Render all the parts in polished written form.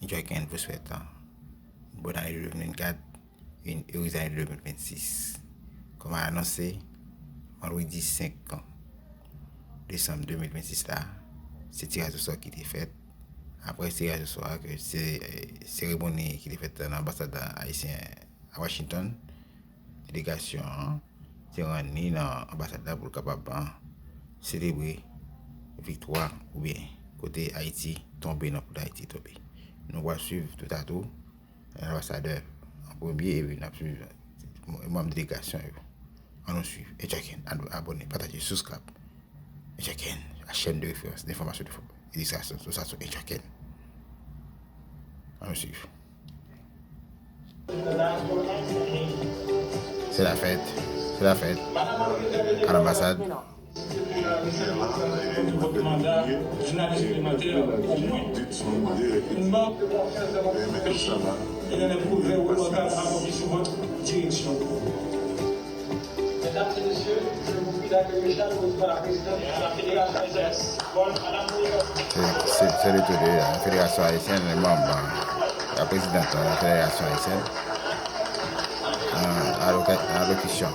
Joaquin vous souhaite une bonne année 2024 et une heureuse année 2026. Comme annoncé, vendredi 5 décembre 2026 là, c'est tirage au sort qui était fait. Après tirage au sort, c'est cérémonie qui était faite dans l'ambassade haïtienne à Washington. Délégation s'est rendue dans l'ambassade pour capable célébrer victoire ou bien côté Haïti tomber dans le Haïti tomber. Nous allons suivre tout à tout l'ambassadeur en premier et puis nous suivre membre de délégation. On nous suit et chacun abonner, partager, subscribe et chacun la chaîne de référence d'information et d'illustration sur ça et chacun. On nous suit. C'est la fête à l'ambassade. Votre mandat, journaliste parlementaire, au moins une marque de confiance de votre pays et d'un progrès remarquable accompli sous votre direction. Mesdames et messieurs, je vous prie d'accueillir chaleureusement la présidente de la Fédération haïtienne. C'est le tour de la Fédération haïtienne, le membre, la présidente de la Fédération haïtienne, à l'allocution.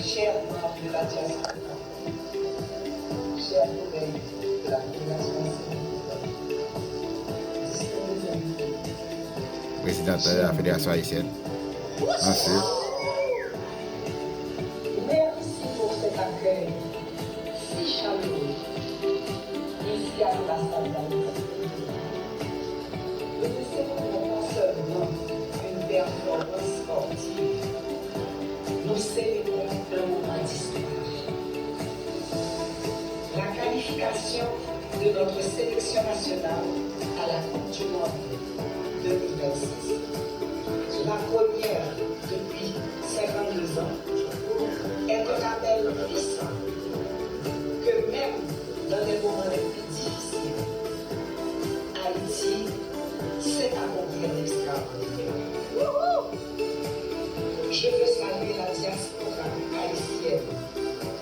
Chers membres de la diaspora, chers collègues de la Fédération haïtienne, Présidente de la Fédération haïtienne. Merci. Merci pour cet accueil si chaleureux ici à l'ambassade d'Haïti. Nous ne célébrons pas seulement une performance sportive, nous célébrons un moment d'histoire. La qualification de notre sélection nationale à la Coupe du Monde 2026. La première depuis 52 ans est un appel puissant que même dans les moments les plus difficiles, Haïti sait accomplir l'extraordinaire. Je veux saluer la diaspora haïtienne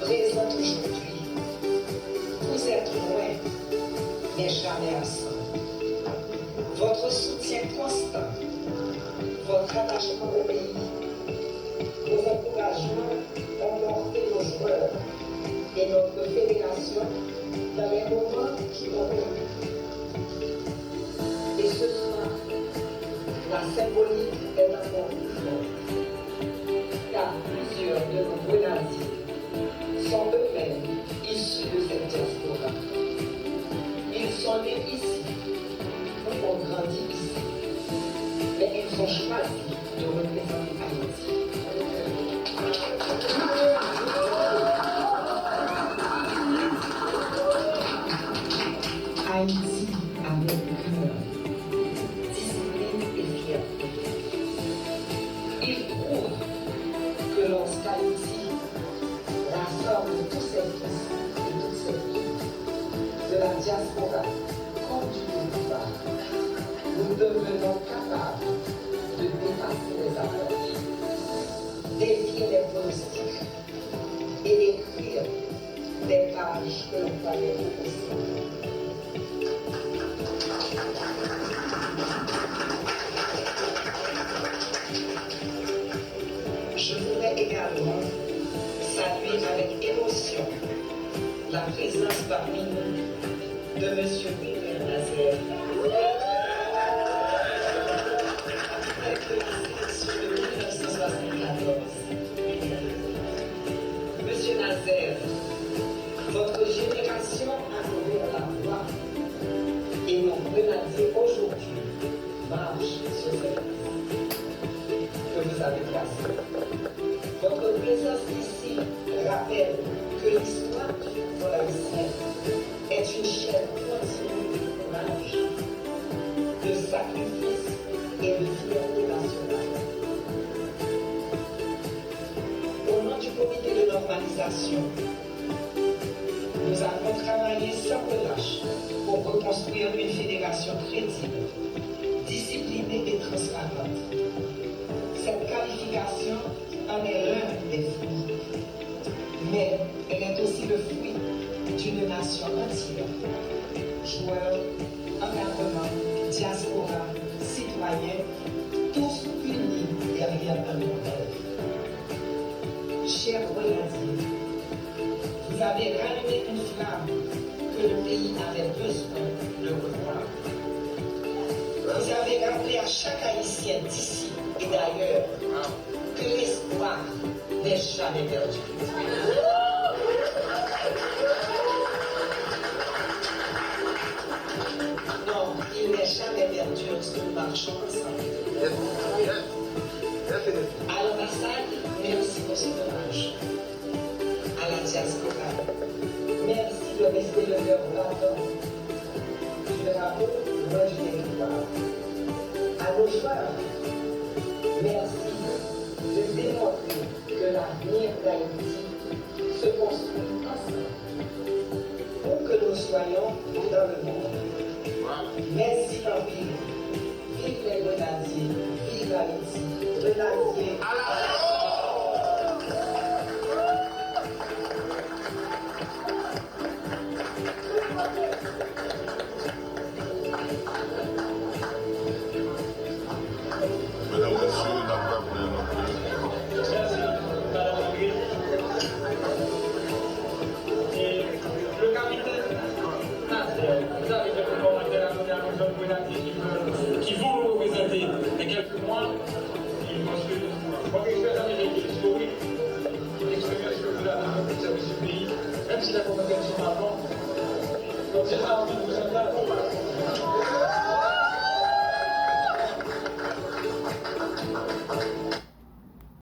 présente aujourd'hui. Vous êtes loin, mais jamais ensemble. Votre soutien constant, votre attachement au pays, vos encouragements ont porté nos joueurs et notre fédération dans les moments qui ont connu. Et ce soir, la symbolique est encore plus forte, car plusieurs de nos grenadiers sont eux-mêmes issus de cette diaspora. Ils sont nés ici, ou ont grandi ici, mais ils ont choisi de représenter Haïti. Haïti avec humeur, discipline et fierté. Il prouve que lorsqu'Haïti rassemble tous ces fils et toutes ces filles de la diaspora comme du pouvoir, nous devenons capables de dépasser les approches, défier les pronostics et écrire des pages que l'on croyait impossibles. Je voudrais également saluer avec émotion la présence parmi nous de M. Wilmer Nazaire, avec la sélection de 1974. Monsieur Nazaire, votre génération a ouvert la voie et nos grenadiers aujourd'hui marchent sur cette piste que vous avez tracée. Votre présence ici rappelle que l'histoire du football haïtien est une chaîne continue de courage, de sacrifice et de fierté nationale. Au nom du comité de normalisation, nous avons travaillé sans relâche pour reconstruire une fédération crédible, disciplinée citoyens, tous unis derrière un même rêve. Chers Grenadiers, vous avez rallumé une flamme que le pays avait besoin de revoir. Vous avez rappelé à chaque Haïtien d'ici et d'ailleurs que l'espoir n'est jamais perdu. Non, il n'est jamais perdu lorsque nous marchons ensemble. À l'ambassade, merci pour ce hommage. À la diaspora, merci de rester le cœur battant du drapeau loin du territoire. À nos joueurs, merci de démontrer que l'avenir d'Haïti se construit ensemble. Où que nous soyons dans le monde. Merci Campine. Vive les Grenadiers, vive Haïti, Grenadiers. Mesdames, Messieurs, la table est notre. Merci, Madame André. Et le capitaine Nader, vous avez quelques commentaires à donner à nos jeunes grenadiers qui vont nous représenter dans quelques mois. Et parce que votre expérience est historique, l'expérience que vous avez dans le service du pays, même si la compétition sont avant, donc j'ai pas envie de vous entendre.